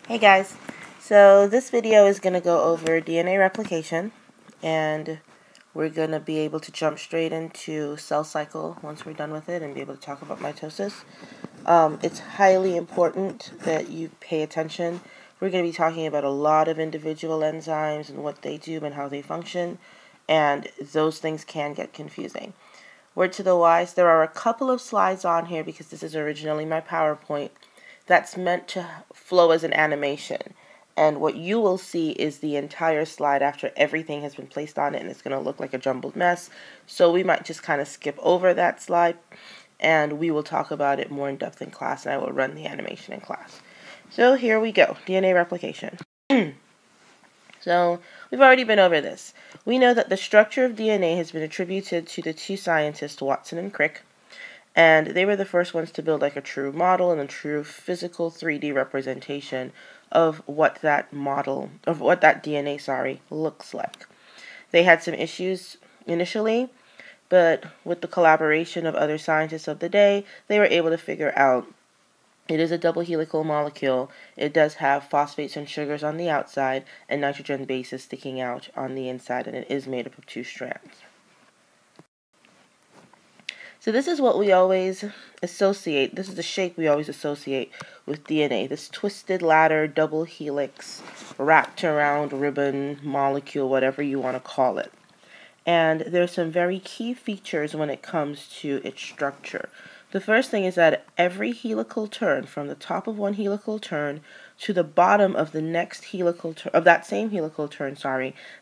Hey guys, so this video is going to go over DNA replication, and we're going to be able to jump straight into cell cycle once we're done with it and be able to talk about mitosis. It's highly important that you pay attention. We're going to be talking about a lot of individual enzymes and what they do and how they function, and those things can get confusing. Word to the wise, there are a couple of slides on here because this is originally my PowerPoint that's meant to flow as an animation. And what you will see is the entire slide after everything has been placed on it, and it's going to look like a jumbled mess. So we might just kind of skip over that slide, and we will talk about it more in depth in class, and I will run the animation in class. So here we go, DNA replication. So we've already been over this. We know that the structure of DNA has been attributed to the two scientists, Watson and Crick, and they were the first ones to build like a true model and a true physical 3D representation of what that DNA, looks like. They had some issues initially, but with the collaboration of other scientists of the day, they were able to figure out it is a double helical molecule. It does have phosphates and sugars on the outside and nitrogen bases sticking out on the inside, and it is made up of two strands. So this is what we always associate, this is the shape we always associate with DNA, this twisted ladder, double helix, wrapped around ribbon, molecule, whatever you want to call it. And there's some very key features when it comes to its structure. The first thing is that every helical turn, from the top of one helical turn to the bottom of the next helical turn, of that same helical turn,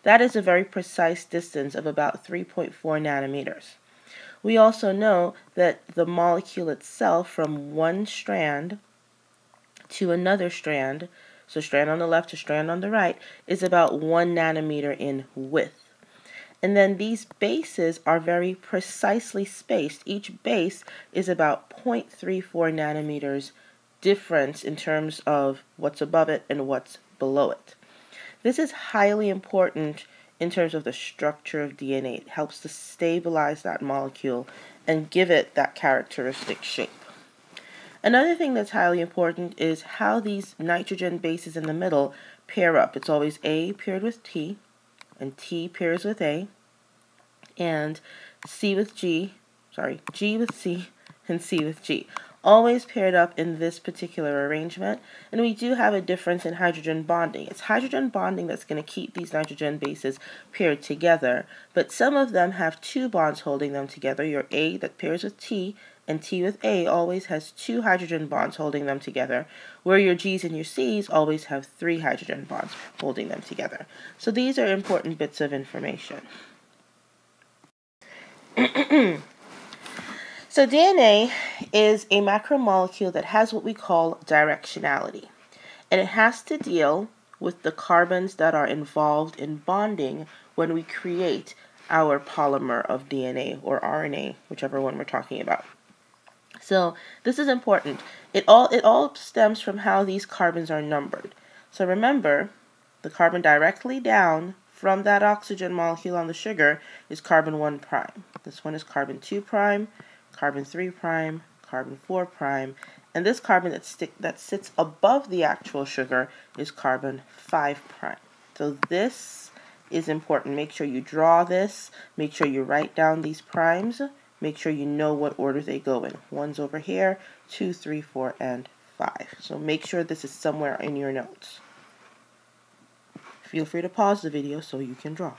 that is a very precise distance of about 3.4 nanometers. We also know that the molecule itself, from one strand to another strand, so strand on the left to strand on the right, is about 1 nanometer in width. And then these bases are very precisely spaced. Each base is about 0.34 nanometers difference in terms of what's above it and what's below it. This is highly important in terms of the structure of DNA. It helps to stabilize that molecule and give it that characteristic shape. Another thing that's highly important is how these nitrogen bases in the middle pair up. It's always A paired with T, and T pairs with A, and G with C, and C with G. Always paired up in this particular arrangement, and we do have a difference in hydrogen bonding. It's hydrogen bonding that's going to keep these nitrogen bases paired together, but some of them have two bonds holding them together. Your A that pairs with T and T with A always has two hydrogen bonds holding them together, where your G's and your C's always have three hydrogen bonds holding them together. So these are important bits of information. So DNA is a macromolecule that has what we call directionality, and it has to deal with the carbons that are involved in bonding when we create our polymer of DNA or RNA, whichever one we're talking about. So this is important. It all stems from how these carbons are numbered. So remember, the carbon directly down from that oxygen molecule on the sugar is carbon 1'. This one is carbon 2', carbon 3', carbon 4', and this carbon that sits above the actual sugar is carbon 5'. So this is important. Make sure you draw this. Make sure you write down these primes. Make sure you know what order they go in. 1's over here, 2, 3, 4, and 5. So make sure this is somewhere in your notes. Feel free to pause the video so you can draw.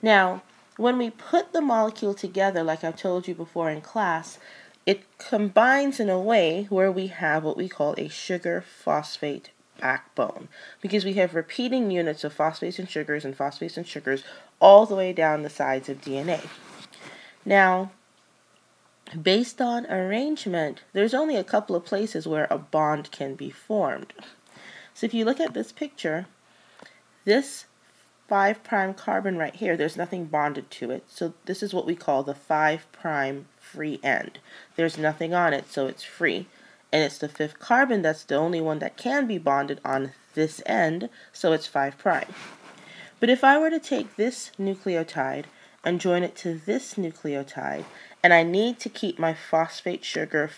Now, when we put the molecule together, like I've told you before in class, it combines in a way where we have what we call a sugar-phosphate backbone, because we have repeating units of phosphates and sugars all the way down the sides of DNA. Now, based on arrangement, there's only a couple of places where a bond can be formed. So if you look at this picture, this 5' carbon right here, there's nothing bonded to it. So this is what we call the 5' free end. There's nothing on it, so it's free. And it's the 5th carbon that's the only one that can be bonded on this end, so it's 5'. But if I were to take this nucleotide and join it to this nucleotide, and I need to keep my phosphate sugar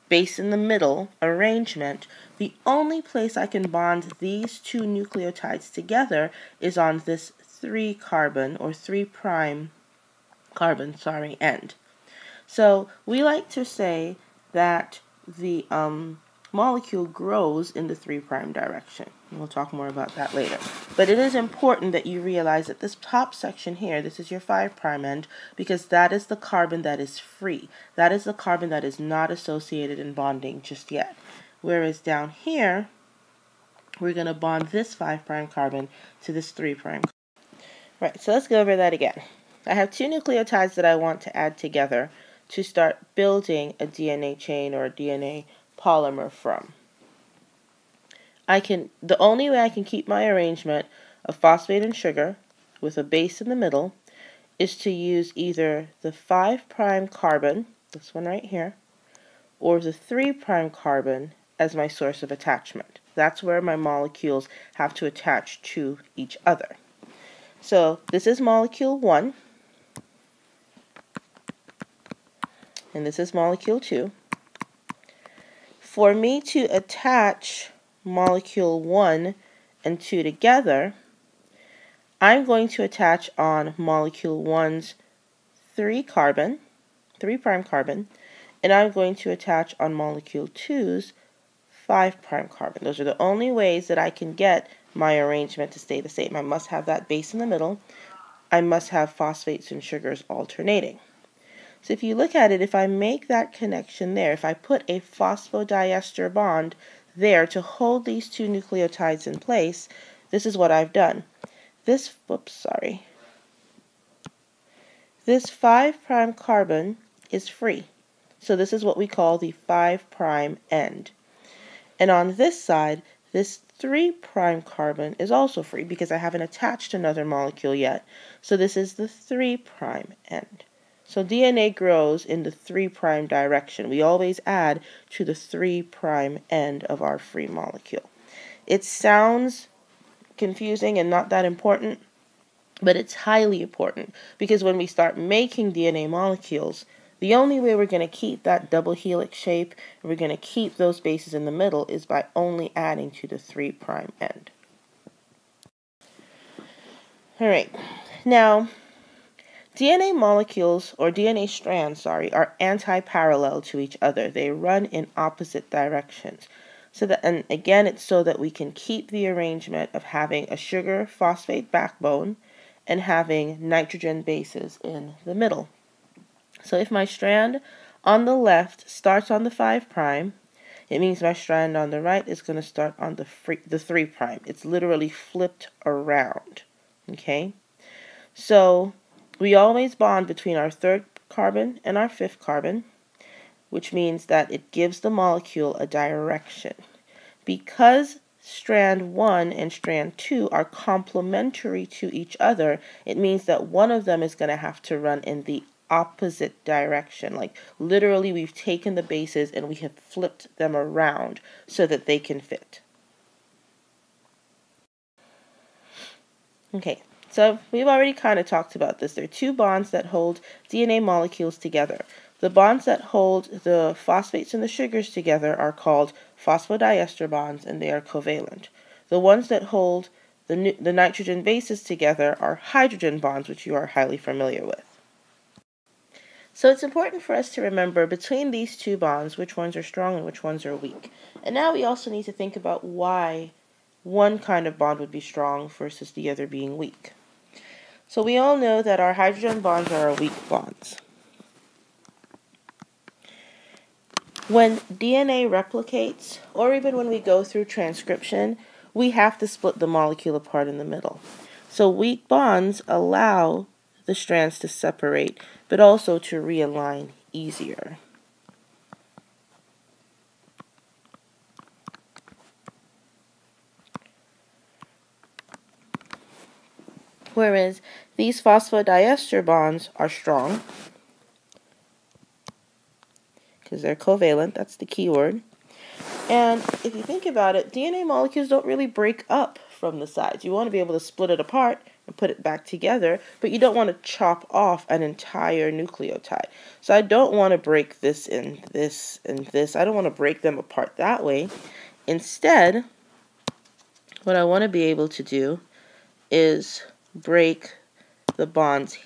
base in the middle arrangement, the only place I can bond these two nucleotides together is on this 3 carbon or 3 prime carbon, end. So we like to say that the molecule grows in the 3 prime direction. We'll talk more about that later. But it is important that you realize that this top section here, this is your 5 prime end, because that is the carbon that is free. That is the carbon that is not associated in bonding just yet. Whereas down here, we're going to bond this 5 prime carbon to this 3 prime carbon. Right, so let's go over that again. I have 2 nucleotides that I want to add together to start building a DNA chain or a DNA polymer from. The only way I can keep my arrangement of phosphate and sugar with a base in the middle is to use either the 5 prime carbon, this one right here, or the 3 prime carbon as my source of attachment. That's where my molecules have to attach to each other. So this is molecule 1, and this is molecule 2. For me to attach molecule 1 and 2 together, I'm going to attach on molecule 1's 3 prime carbon, and I'm going to attach on molecule 2's 5 prime carbon. Those are the only ways that I can get my arrangement to stay the same. I must have that base in the middle. I must have phosphates and sugars alternating. So if you look at it, if I make that connection there, if I put a phosphodiester bond there to hold these 2 nucleotides in place, this is what I've done. This 5 prime carbon is free. So this is what we call the 5 prime end. And on this side, this 3 prime carbon is also free because I haven't attached another molecule yet. So this is the 3 prime end. So DNA grows in the 3 prime direction. We always add to the 3 prime end of our free molecule. It sounds confusing and not that important, but it's highly important because when we start making DNA molecules, the only way we're going to keep that double helix shape, and we're going to keep those bases in the middle, is by only adding to the 3 prime end. All right, now DNA molecules, or DNA strands, are anti-parallel to each other. They run in opposite directions. And again, it's so that we can keep the arrangement of having a sugar phosphate backbone and having nitrogen bases in the middle. So if my strand on the left starts on the 5 prime, it means my strand on the right is going to start on the 3 prime. It's literally flipped around. Okay? So we always bond between our 3rd carbon and our 5th carbon, which means that it gives the molecule a direction. Because strand 1 and strand 2 are complementary to each other, it means that one of them is going to have to run in the opposite direction. Like literally we've taken the bases and we have flipped them around so that they can fit. Okay. So we've already kind of talked about this. There are 2 bonds that hold DNA molecules together. The bonds that hold the phosphates and the sugars together are called phosphodiester bonds, and they are covalent. The ones that hold the nitrogen bases together are hydrogen bonds, which you are highly familiar with. So it's important for us to remember between these 2 bonds which ones are strong and which ones are weak. And now we also need to think about why one kind of bond would be strong versus the other being weak. So we all know that our hydrogen bonds are our weak bonds. When DNA replicates, or even when we go through transcription, we have to split the molecule apart in the middle. So weak bonds allow the strands to separate, but also to realign easier. Whereas these phosphodiester bonds are strong because they're covalent, that's the key word. And if you think about it, DNA molecules don't really break up from the sides. You want to be able to split it apart, and put it back together, but you don't want to chop off an entire nucleotide. So I don't want to break this and this and this. I don't want to break them apart that way. Instead, what I want to be able to do is break the bonds,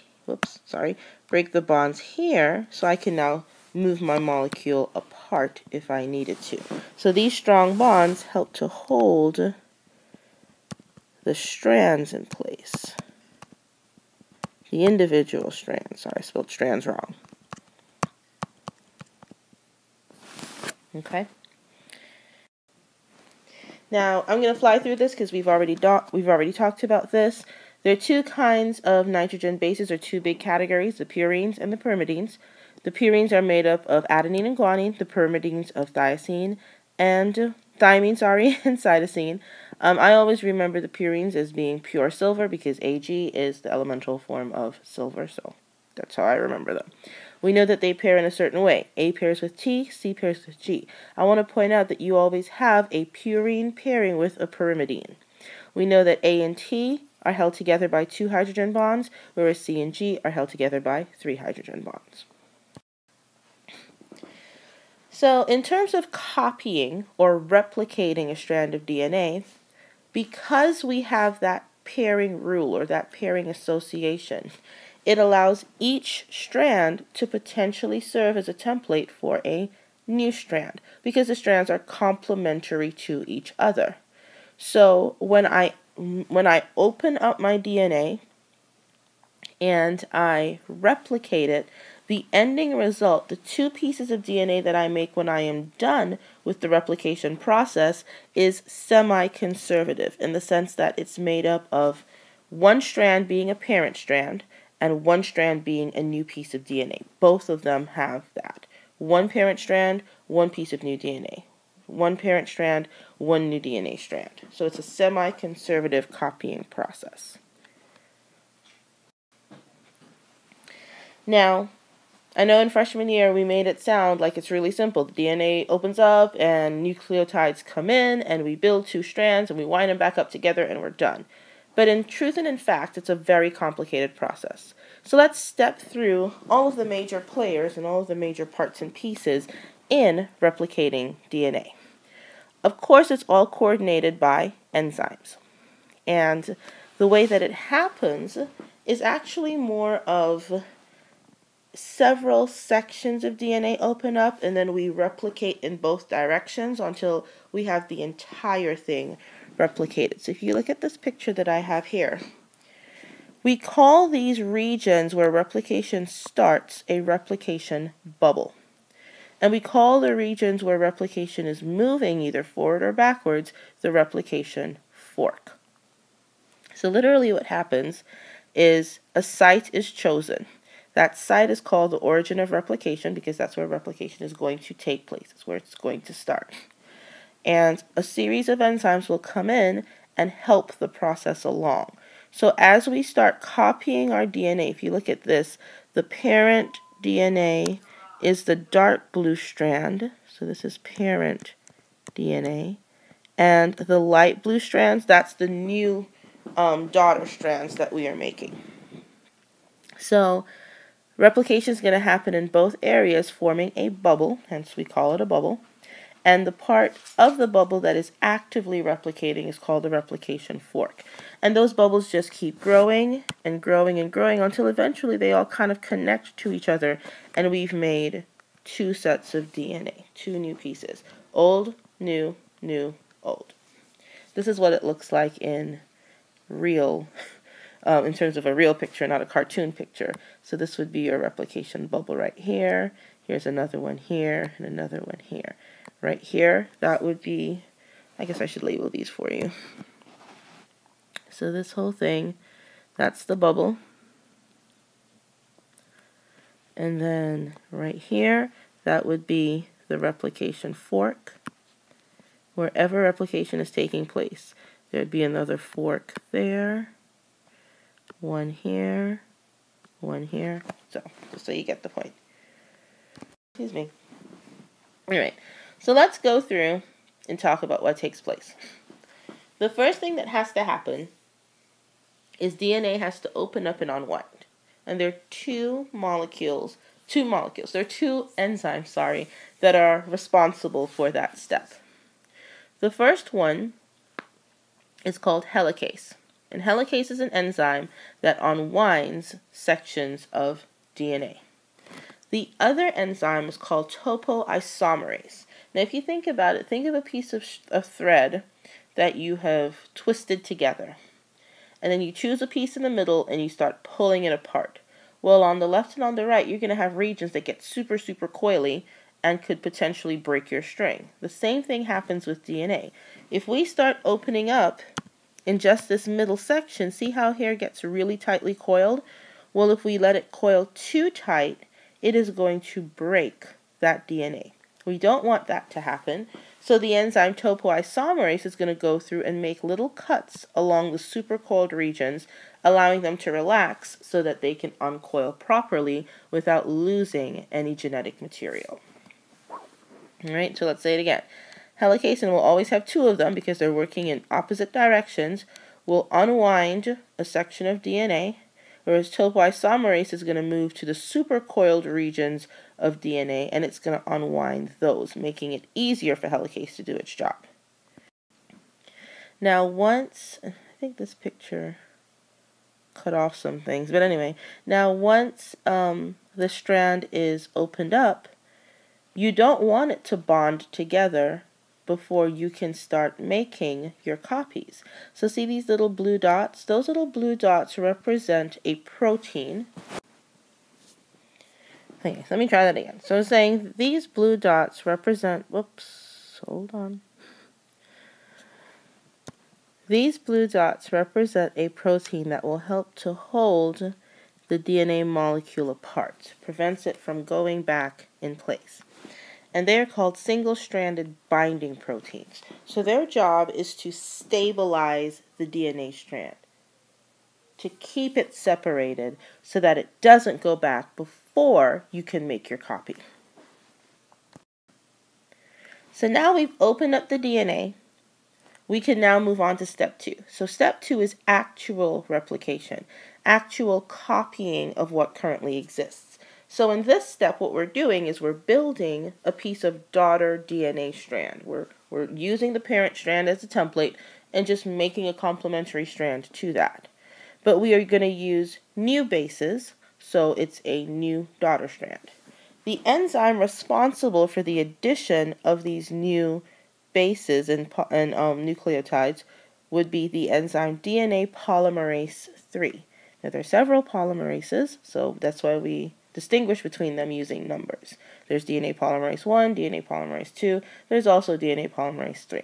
break the bonds here, so I can now move my molecule apart if I needed to. So these strong bonds help to hold the strands in place. The individual strands. Sorry, I spelled strands wrong. Okay. Now, I'm going to fly through this because we've already talked about this. There are two kinds of nitrogen bases, or two big categories, the purines and the pyrimidines. The purines are made up of adenine and guanine, the pyrimidines of thymine, and cytosine. I always remember the purines as being pure silver because Ag is the elemental form of silver, so that's how I remember them. We know that they pair in a certain way. A pairs with T, C pairs with G. I want to point out that you always have a purine pairing with a pyrimidine. We know that A and T are held together by 2 hydrogen bonds, whereas C and G are held together by 3 hydrogen bonds. So in terms of copying or replicating a strand of DNA, because we have that pairing rule or that pairing association, it allows each strand to potentially serve as a template for a new strand because the strands are complementary to each other. So when I open up my DNA and I replicate it, the ending result, the 2 pieces of DNA that I make when I am done with the replication process, is semi-conservative in the sense that it's made up of 1 strand being a parent strand and 1 strand being a new piece of DNA. Both of them have that. 1 parent strand, 1 piece of new DNA. 1 parent strand, 1 new DNA strand. So it's a semi-conservative copying process. Now, I know in freshman year we made it sound like it's really simple. The DNA opens up and nucleotides come in and we build 2 strands and we wind them back up together and we're done. But in truth and in fact, it's a very complicated process. So let's step through all of the major players and all of the major parts and pieces in replicating DNA. Of course, it's all coordinated by enzymes. And the way that it happens is actually more of several sections of DNA open up and then we replicate in both directions until we have the entire thing replicated. So if you look at this picture that I have here, we call these regions where replication starts a replication bubble. And we call the regions where replication is moving either forward or backwards the replication fork. So literally what happens is a site is chosen. That site is called the origin of replication because that's where replication is going to take place. It's where it's going to start. And a series of enzymes will come in and help the process along. So as we start copying our DNA, if you look at this, the parent DNA is the dark blue strand. So this is parent DNA. And the light blue strands, that's the new daughter strands that we are making. So replication is going to happen in both areas, forming a bubble, hence we call it a bubble. And the part of the bubble that is actively replicating is called the replication fork. And those bubbles just keep growing and growing and growing until eventually they all kind of connect to each other and we've made 2 sets of DNA, 2 new pieces. Old, new, new, old. This is what it looks like in real, in terms of a real picture, not a cartoon picture. So this would be your replication bubble right here. Here's another one here and another one here. Right here, that would be, I guess I should label these for you. So this whole thing, that's the bubble. And then right here, that would be the replication fork. Wherever replication is taking place, there'd be another fork there, one here, one here. So, just so you get the point. Excuse me. Alright, so let's go through and talk about what takes place. The first thing that has to happen is DNA has to open up and unwind. And there are two molecules. There are two enzymes, that are responsible for that step. The first one is called helicase. And helicase is an enzyme that unwinds sections of DNA. The other enzyme is called topoisomerase. Now, if you think about it, think of a piece of thread that you have twisted together. And then you choose a piece in the middle and you start pulling it apart. Well, on the left and on the right, you're going to have regions that get super, super coily and could potentially break your string. The same thing happens with DNA. If we start opening up in just this middle section, see how here gets really tightly coiled? Well, if we let it coil too tight, it is going to break that DNA. We don't want that to happen. So the enzyme topoisomerase is going to go through and make little cuts along the supercoiled regions, allowing them to relax so that they can uncoil properly without losing any genetic material. All right, so let's say it again. Helicase, and we'll always have two of them because they're working in opposite directions, will unwind a section of DNA, whereas topoisomerase is going to move to the supercoiled regions of DNA, and it's going to unwind those, making it easier for helicase to do its job. Now, once, I think this picture cut off some things, but anyway, now once the strand is opened up, you don't want it to bond together before you can start making your copies. So see these little blue dots? Those little blue dots represent a protein. Okay, let me try that again. So I'm saying these blue dots represent, These blue dots represent a protein that will help to hold the DNA molecule apart, prevents it from going back in place. And they are called single-stranded binding proteins. So their job is to stabilize the DNA strand, to keep it separated so that it doesn't go back before you can make your copy. So now we've opened up the DNA. We can now move on to step 2. So step 2 is actual replication, actual copying of what currently exists. So in this step, what we're doing is we're building a piece of daughter DNA strand. We're using the parent strand as a template and just making a complementary strand to that. But we are going to use new bases, so it's a new daughter strand. The enzyme responsible for the addition of these new bases and nucleotides would be the enzyme DNA polymerase 3. Now, there are several polymerases, so that's why we distinguish between them using numbers. There's DNA polymerase 1, DNA polymerase 2, there's also DNA polymerase 3.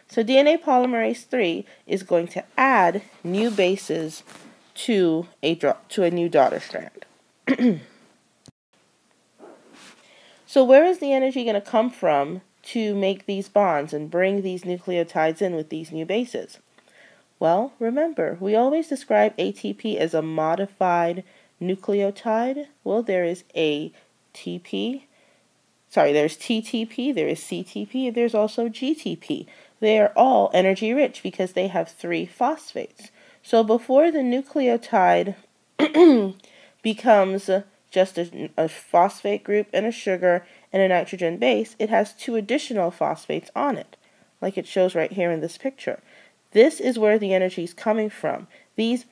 So DNA polymerase 3 is going to add new bases to a new daughter strand. So where is the energy going to come from to make these bonds and bring these nucleotides in with these new bases? Well, remember, we always describe ATP as a modified nucleotide. Well, there is there's TTP, there is CTP, and there's also GTP. They are all energy rich because they have 3 phosphates. So before the nucleotide becomes just a phosphate group and a sugar and a nitrogen base, it has 2 additional phosphates on it, like it shows right here in this picture. This is where the energy is coming from. These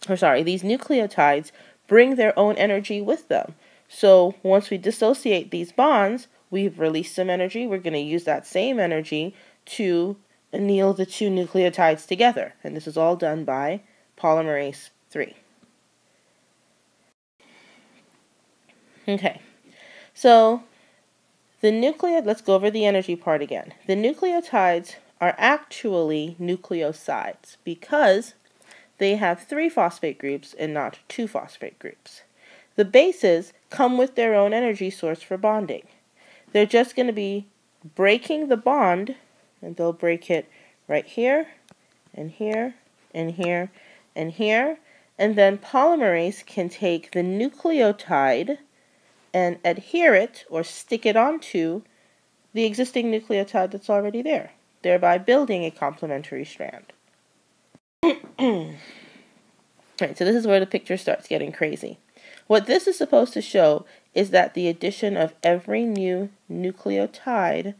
nucleotides bring their own energy with them. So once we dissociate these bonds, we've released some energy. We're going to use that same energy to anneal the 2 nucleotides together. And this is all done by polymerase 3. Okay, so let's go over the energy part again. The nucleotides are actually nucleosides because they have 3 phosphate groups and not 2 phosphate groups. The bases come with their own energy source for bonding. They're just going to be breaking the bond, and they'll break it right here, and here, and here, and here, and then polymerase can take the nucleotide and adhere it or stick it onto the existing nucleotide that's already there, thereby building a complementary strand. Right, so this is where the picture starts getting crazy. What this is supposed to show is that the addition of every new nucleotide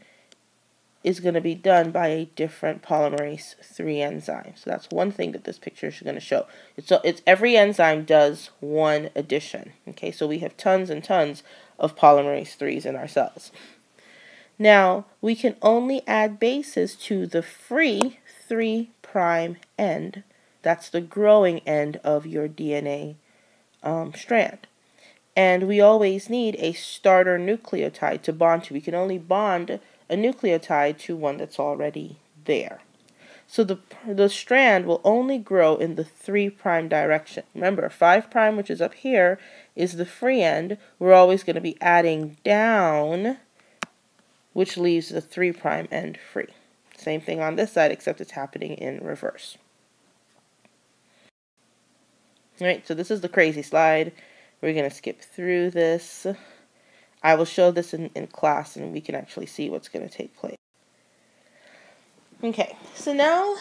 is going to be done by a different polymerase 3 enzyme. So that's one thing that this picture is going to show. It's every enzyme does one addition. Okay, so we have tons and tons of polymerase 3s in our cells. Now, we can only add bases to the free 3' end. That's the growing end of your DNA strand. And we always need a starter nucleotide to bond to. We can only bond a nucleotide to one that's already there. So the strand will only grow in the 3' direction. Remember, 5', which is up here, is the free end. We're always going to be adding down, which leaves the 3' end free. Same thing on this side, except it's happening in reverse. All right, so this is the crazy slide. We're going to skip through this. I will show this in class, and we can actually see what's going to take place. Okay, so now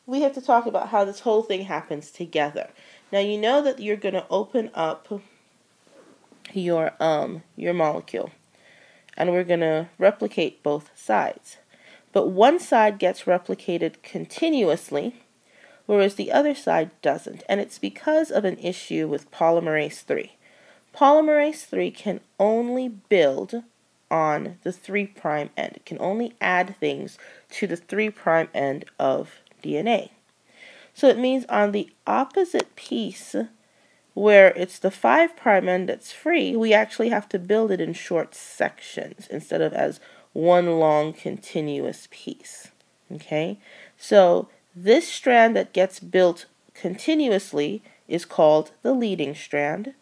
we have to talk about how this whole thing happens together. Now, you know that you're going to open up your molecule, and we're going to replicate both sides. But one side gets replicated continuously, whereas the other side doesn't. And it's because of an issue with polymerase 3. Polymerase 3 can only build on the 3' end. It can only add things to the 3' end of DNA. So it means on the opposite piece, where it's the 5' end that's free, we actually have to build it in short sections instead of as one long continuous piece. Okay? So this strand that gets built continuously is called the leading strand,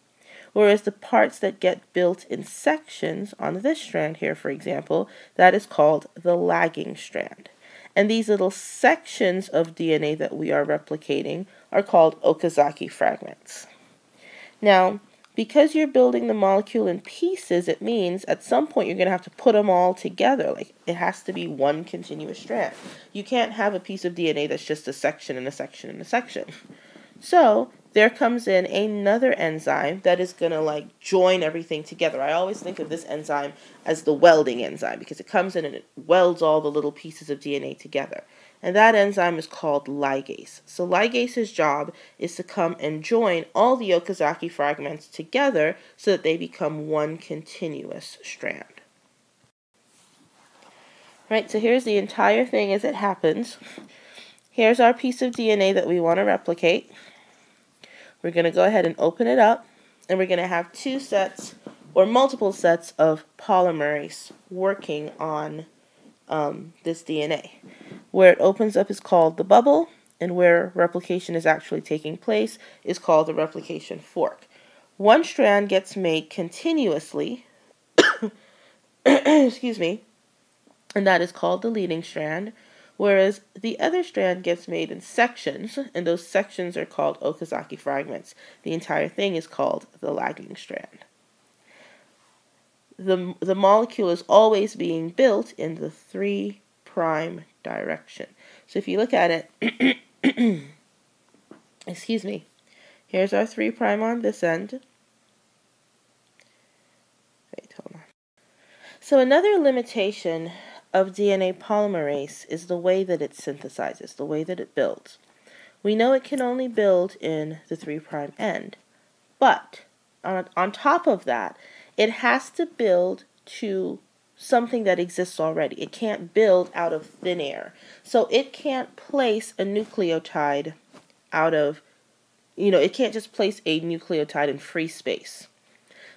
whereas the parts that get built in sections on this strand here, for example, that is called the lagging strand. And these little sections of DNA that we are replicating are called Okazaki fragments. Now, because you're building the molecule in pieces, it means at some point you're going to have to put them all together. Like, it has to be one continuous strand. You can't have a piece of DNA that's just a section and a section and a section. So there comes in another enzyme that is going to join everything together. I always think of this enzyme as the welding enzyme because it comes in and it welds all the little pieces of DNA together. And that enzyme is called ligase. So ligase's job is to come and join all the Okazaki fragments together so that they become one continuous strand. Right, so here's the entire thing as it happens. Here's our piece of DNA that we want to replicate. We're going to go ahead and open it up, and we're going to have two sets or multiple sets of polymerase working on this DNA. Where it opens up is called the bubble, and where replication is actually taking place is called the replication fork. One strand gets made continuously, excuse me, and that is called the leading strand, whereas the other strand gets made in sections, and those sections are called Okazaki fragments. The entire thing is called the lagging strand. The molecule is always being built in the 3' direction. So if you look at it, excuse me, here's our 3' on this end. Wait, hold on. So another limitation of DNA polymerase is the way that it synthesizes, the way that it builds. We know it can only build in the 3' end, but on top of that, it has to build to something that exists already. It can't build out of thin air. So it can't place a nucleotide out of, it can't just place a nucleotide in free space.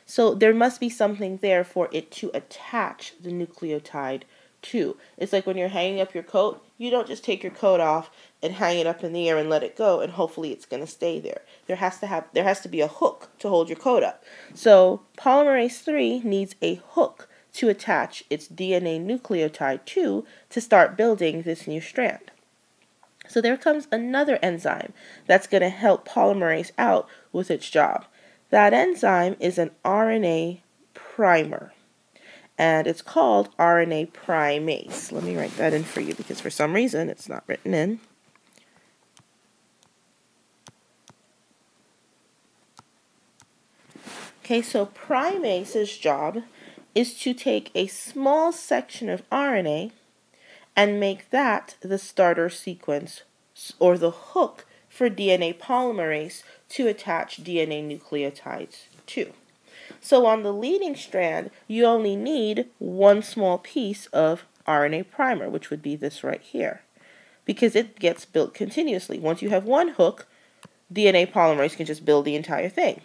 So there must be something there for it to attach the nucleotide to. It's like when you're hanging up your coat, you don't just take your coat off and hang it up in the air and let it go and hopefully it's going to stay there. There has to be a hook to hold your coat up. So polymerase 3 needs a hook to attach its DNA nucleotide to start building this new strand. So there comes another enzyme that's going to help polymerase out with its job. That enzyme is an RNA primer, and it's called RNA primase. Let me write that in for you because for some reason it's not written in. Okay, so primase's job is to take a small section of RNA and make that the starter sequence or the hook for DNA polymerase to attach DNA nucleotides to. So on the leading strand, you only need one small piece of RNA primer, which would be this right here, because it gets built continuously. Once you have one hook, DNA polymerase can just build the entire thing.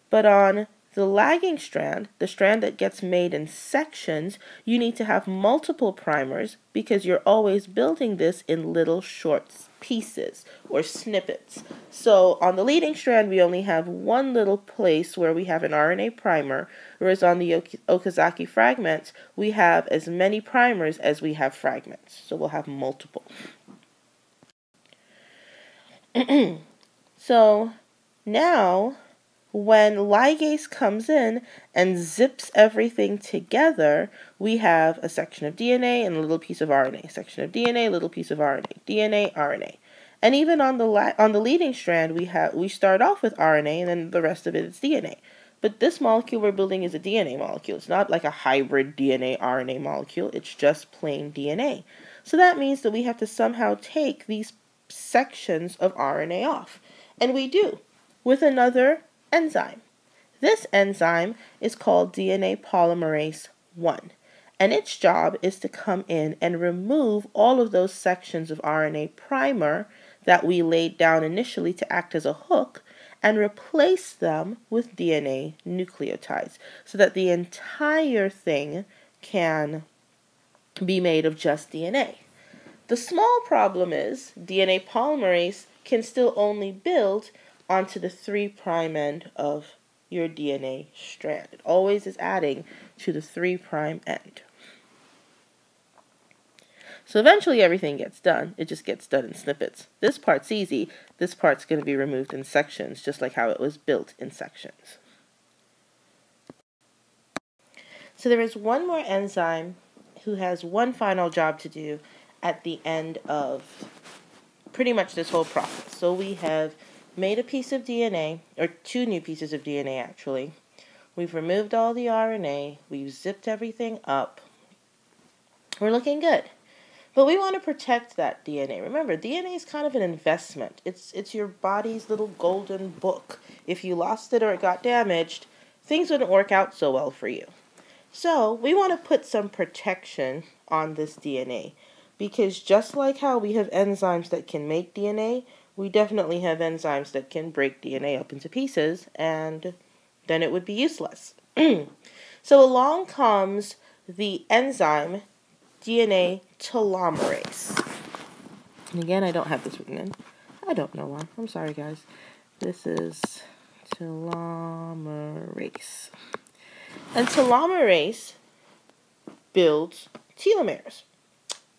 But on the lagging strand, the strand that gets made in sections, you need to have multiple primers because you're always building this in little short pieces or snippets. So on the leading strand, we only have one little place where we have an RNA primer, whereas on the Okazaki fragments, we have as many primers as we have fragments. So we'll have multiple. So now, when ligase comes in and zips everything together, we have a section of DNA and a little piece of RNA, section of DNA, a little piece of RNA, DNA, RNA. And even on the leading strand, we start off with RNA and then the rest of it is DNA. But this molecule we're building is a DNA molecule. It's not like a hybrid DNA-RNA molecule. It's just plain DNA. So that means that we have to somehow take these sections of RNA off. And we do with another enzyme. This enzyme is called DNA polymerase 1, and its job is to come in and remove all of those sections of RNA primer that we laid down initially to act as a hook and replace them with DNA nucleotides so that the entire thing can be made of just DNA. The small problem is DNA polymerase can still only build onto the 3' end of your DNA strand. It always is adding to the 3' end. So eventually everything gets done. It just gets done in snippets. This part's easy. This part's going to be removed in sections, just like how it was built in sections. So there is one more enzyme who has one final job to do at the end of pretty much this whole process. So we have made a piece of DNA, or 2 new pieces of DNA actually. We've removed all the RNA, we've zipped everything up. We're looking good. But we want to protect that DNA. Remember, DNA is kind of an investment. It's your body's little golden book. If you lost it or it got damaged, things wouldn't work out so well for you. So we want to put some protection on this DNA, because just like how we have enzymes that can make DNA, we definitely have enzymes that can break DNA up into pieces, and then it would be useless. So along comes the enzyme DNA telomerase. And again, I don't have this written in. I don't know why. I'm sorry, guys. This is telomerase. And telomerase builds telomeres.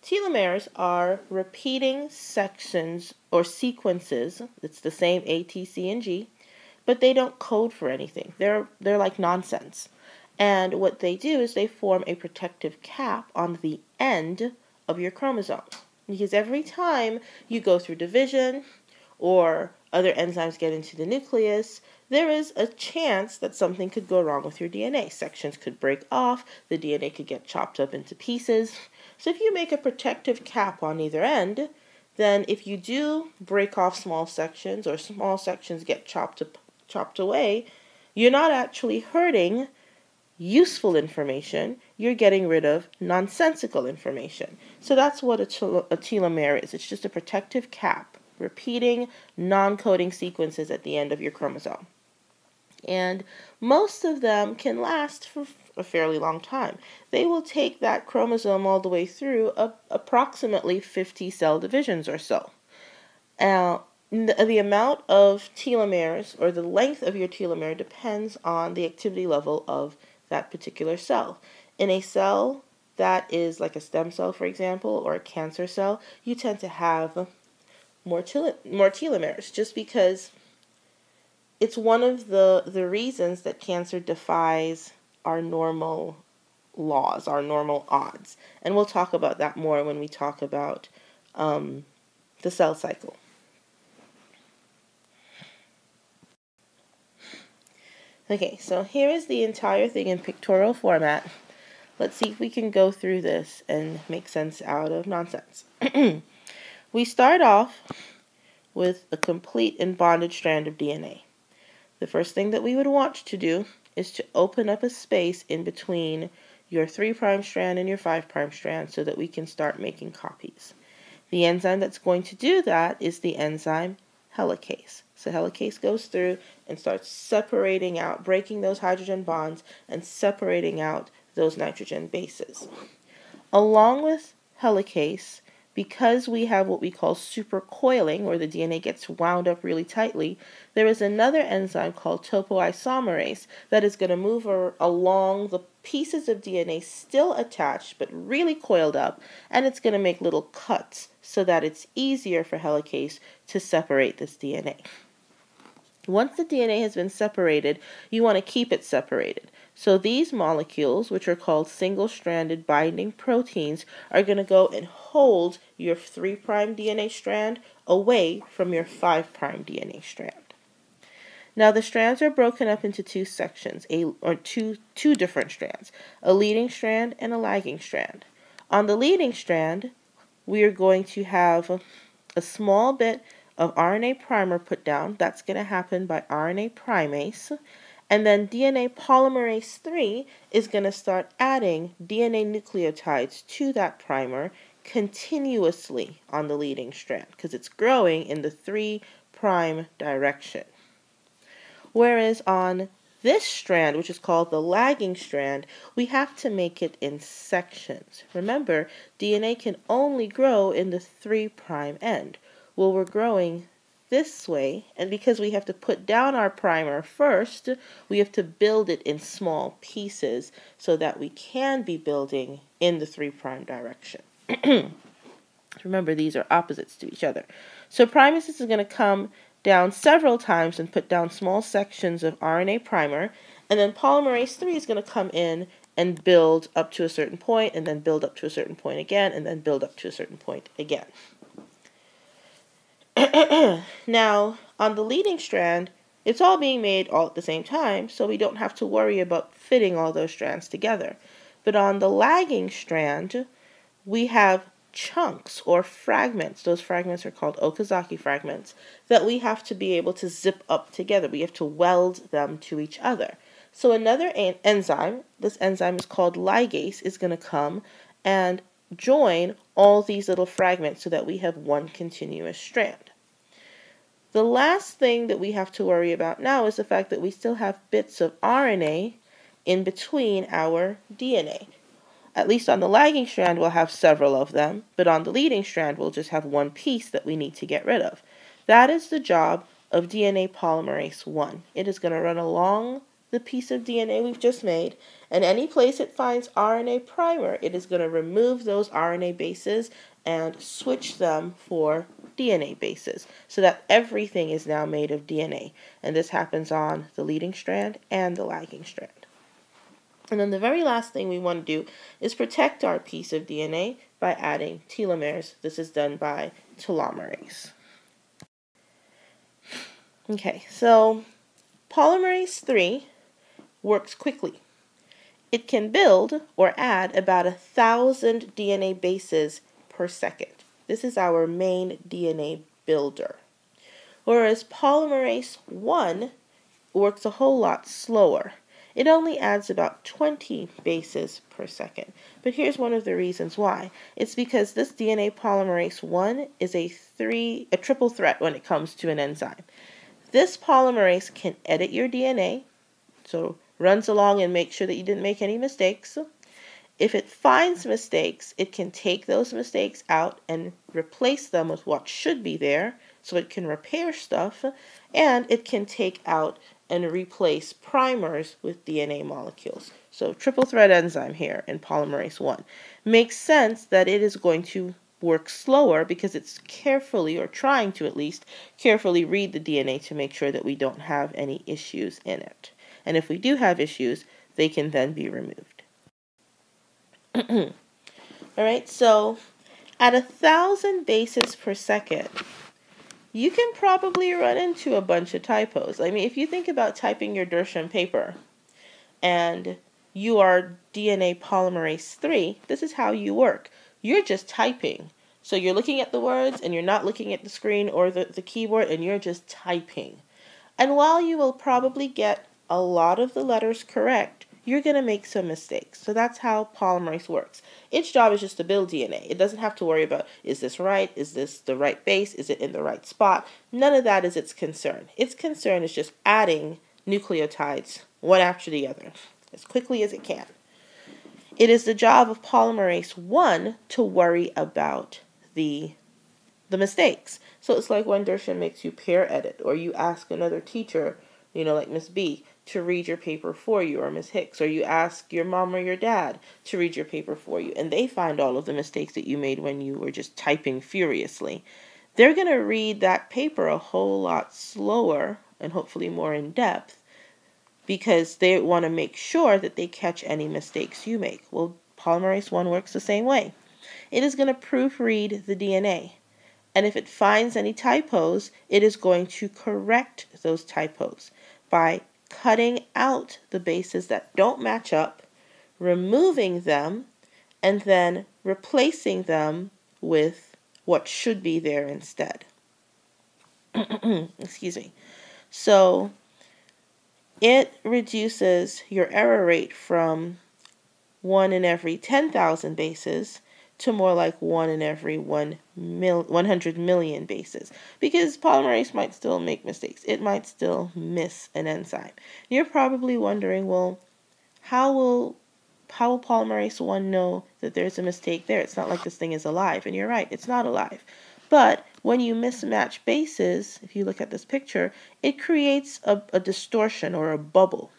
Telomeres are repeating sections or sequences. It's the same A, T, C, and G, but they don't code for anything. They're like nonsense. And what they do is they form a protective cap on the end of your chromosome. Because every time you go through division or other enzymes get into the nucleus, there is a chance that something could go wrong with your DNA. Sections could break off, the DNA could get chopped up into pieces. So if you make a protective cap on either end, then if you do break off small sections or small sections get chopped away, you're not actually hurting useful information, you're getting rid of nonsensical information. So that's what a telomere is. It's just a protective cap, repeating non-coding sequences at the end of your chromosome. And most of them can last for a fairly long time. They will take that chromosome all the way through approximately 50 cell divisions or so. The amount of telomeres, or the length of your telomere, depends on the activity level of that particular cell. In a cell that is like a stem cell, for example, or a cancer cell, you tend to have more telomeres, just because it's one of the reasons that cancer defies our normal laws, our normal odds. And we'll talk about that more when we talk about the cell cycle. Okay, so here is the entire thing in pictorial format. Let's see if we can go through this and make sense out of nonsense. We start off with a complete and bonded strand of DNA. The first thing that we would want to do is to open up a space in between your 3' strand and your 5' strand so that we can start making copies. The enzyme that's going to do that is the enzyme helicase. So helicase goes through and starts separating out, breaking those hydrogen bonds and separating out those nitrogen bases. Along with helicase, because we have what we call supercoiling, where the DNA gets wound up really tightly, there is another enzyme called topoisomerase that is going to move along the pieces of DNA still attached but really coiled up, and it's going to make little cuts so that it's easier for helicase to separate this DNA. Once the DNA has been separated, you want to keep it separated. So these molecules, which are called single-stranded binding proteins, are going to go and hold your 3' DNA strand away from your 5' DNA strand. Now the strands are broken up into two sections, two different strands, a leading strand and a lagging strand. On the leading strand, we are going to have a small bit of RNA primer put down. That's going to happen by RNA primase. And then DNA polymerase 3 is going to start adding DNA nucleotides to that primer continuously on the leading strand because it's growing in the 3' direction. Whereas on this strand, which is called the lagging strand, we have to make it in sections. Remember, DNA can only grow in the 3' end. Well, we're growing this way, and because we have to put down our primer first, we have to build it in small pieces so that we can be building in the 3' direction. Remember, these are opposites to each other. So primase is going to come down several times and put down small sections of RNA primer, and then polymerase 3 is going to come in and build up to a certain point, and then build up to a certain point again, and then build up to a certain point again. Now, on the leading strand, it's all being made all at the same time, so we don't have to worry about fitting all those strands together. But on the lagging strand, we have chunks or fragments. Those fragments are called Okazaki fragments that we have to be able to zip up together. We have to weld them to each other. So another enzyme, this enzyme is called ligase, is going to come and join all these little fragments so that we have one continuous strand. The last thing that we have to worry about now is the fact that we still have bits of RNA in between our DNA. At least on the lagging strand, we'll have several of them, but on the leading strand, we'll just have one piece that we need to get rid of. That is the job of DNA polymerase 1. It is going to run along the piece of DNA we've just made, and any place it finds RNA primer, it is going to remove those RNA bases and switch them for DNA bases, so that everything is now made of DNA. And this happens on the leading strand and the lagging strand. And then the very last thing we want to do is protect our piece of DNA by adding telomeres. This is done by telomerase. Okay, so polymerase 3 works quickly. It can build or add about 1,000 DNA bases per second. This is our main DNA builder. Whereas polymerase 1 works a whole lot slower. It only adds about 20 bases per second. But here's one of the reasons why. It's because this DNA polymerase 1 is a triple threat when it comes to an enzyme. This polymerase can edit your DNA, so runs along and makes sure that you didn't make any mistakes. If it finds mistakes, it can take those mistakes out and replace them with what should be there, so it can repair stuff, and it can take out and replace primers with DNA molecules. So triple threat enzyme here in polymerase 1. Makes sense that it is going to work slower because it's carefully, or trying to at least, carefully read the DNA to make sure that we don't have any issues in it. And if we do have issues, they can then be removed. Alright, so at 1,000 bases per second, you can probably run into a bunch of typos. I mean, if you think about typing your Dersham paper and you are DNA polymerase 3, this is how you work. You're just typing. So you're looking at the words and you're not looking at the screen or the keyboard, and you're just typing. And while you will probably get a lot of the letters correct, you're going to make some mistakes. So that's how polymerase works. Its job is just to build DNA. It doesn't have to worry about, is this right? Is this the right base? Is it in the right spot? None of that is its concern. Its concern is just adding nucleotides one after the other as quickly as it can. It is the job of polymerase 1 to worry about the mistakes. So it's like when Dersham makes you pair edit, or you ask another teacher, like Miss B, to read your paper for you, or Miss Hicks, or you ask your mom or your dad to read your paper for you, and they find all of the mistakes that you made when you were just typing furiously. They're going to read that paper a whole lot slower and hopefully more in depth, because they want to make sure that they catch any mistakes you make. Well, polymerase 1 works the same way. It is going to proofread the DNA. And if it finds any typos, it is going to correct those typos by cutting out the bases that don't match up, removing them, and then replacing them with what should be there instead. Excuse me. So it reduces your error rate from 1 in every 10,000 bases to more like 1 in every 100 million bases. Because polymerase might still make mistakes. It might still miss an enzyme. You're probably wondering, well, how will polymerase 1 know that there's a mistake there? It's not like this thing is alive. And you're right, it's not alive. But when you mismatch bases, if you look at this picture, it creates a distortion or a bubble.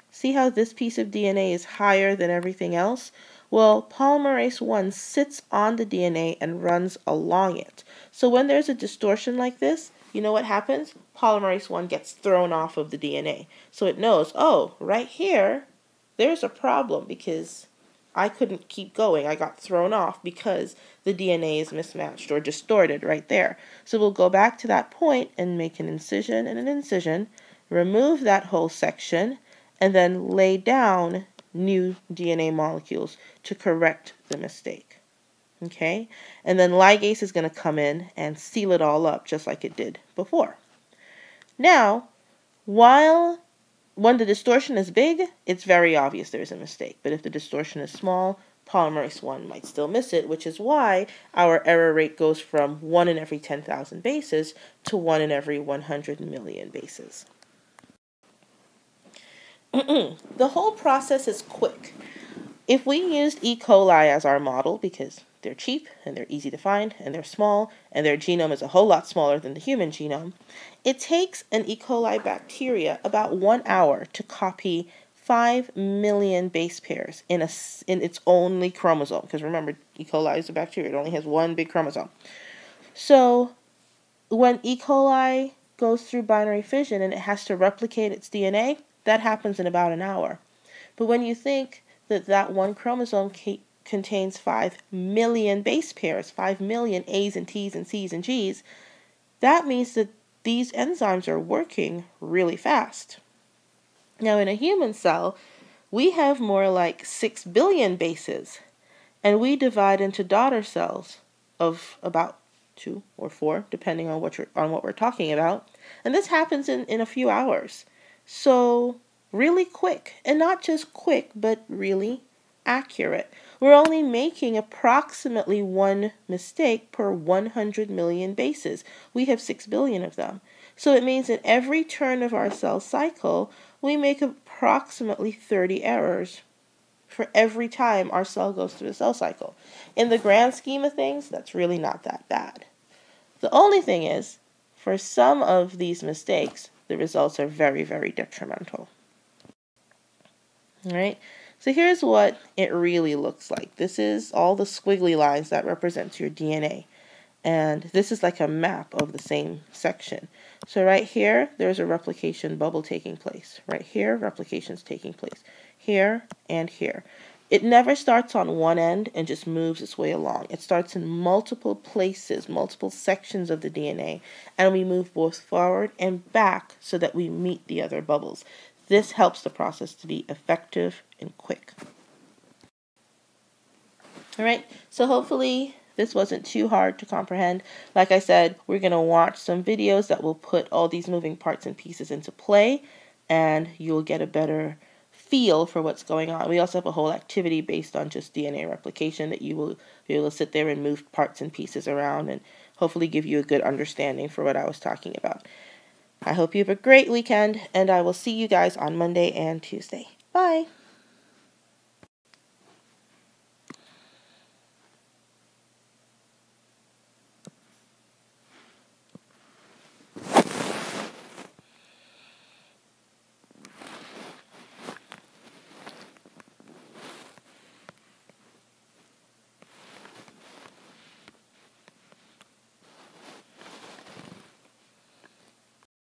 See how this piece of DNA is higher than everything else? Well, polymerase 1 sits on the DNA and runs along it. So when there's a distortion like this, you know what happens? Polymerase 1 gets thrown off of the DNA. So it knows, oh, right here, there's a problem because I couldn't keep going. I got thrown off because the DNA is mismatched or distorted right there. So we'll go back to that point and make an incision and an incision, remove that whole section, and then lay down new DNA molecules to correct the mistake. Okay? And then ligase is going to come in and seal it all up just like it did before. Now, when the distortion is big, it's very obvious there's a mistake. But if the distortion is small, polymerase 1 might still miss it, which is why our error rate goes from 1 in every 10,000 bases to 1 in every 100 million bases. The whole process is quick. If we used E. coli as our model, because they're cheap and they're easy to find and they're small and their genome is a whole lot smaller than the human genome, it takes an E. coli bacteria about 1 hour to copy 5 million base pairs in its only chromosome. Because remember, E. coli is a bacteria. It only has one big chromosome. So when E. coli goes through binary fission and it has to replicate its DNA, that happens in about an hour. But when you think that one chromosome contains 5 million base pairs, 5 million A's and T's and C's and G's, that means that these enzymes are working really fast. Now, in a human cell, we have more like 6 billion bases, and we divide into daughter cells of about 2 or 4, depending on what we're talking about. And this happens in a few hours. So really quick, and not just quick, but really accurate. We're only making approximately 1 mistake per 100 million bases. We have 6 billion of them. So it means that every turn of our cell cycle, we make approximately 30 errors for every time our cell goes through the cell cycle. In the grand scheme of things, that's really not that bad. The only thing is, for some of these mistakes, the results are very, very detrimental. All right, so here's what it really looks like. This is all the squiggly lines that represents your DNA. And this is like a map of the same section. So right here, there's a replication bubble taking place. Right here, replication's taking place. Here and here. It never starts on one end and just moves its way along. It starts in multiple places, multiple sections of the DNA, and we move both forward and back so that we meet the other bubbles. This helps the process to be effective and quick. All right, so hopefully this wasn't too hard to comprehend. Like I said, we're going to watch some videos that will put all these moving parts and pieces into play, and you'll get a better feel for what's going on. We also have a whole activity based on just DNA replication that you will be able to sit there and move parts and pieces around and hopefully give you a good understanding for what I was talking about. I hope you have a great weekend, and I will see you guys on Monday and Tuesday. Bye!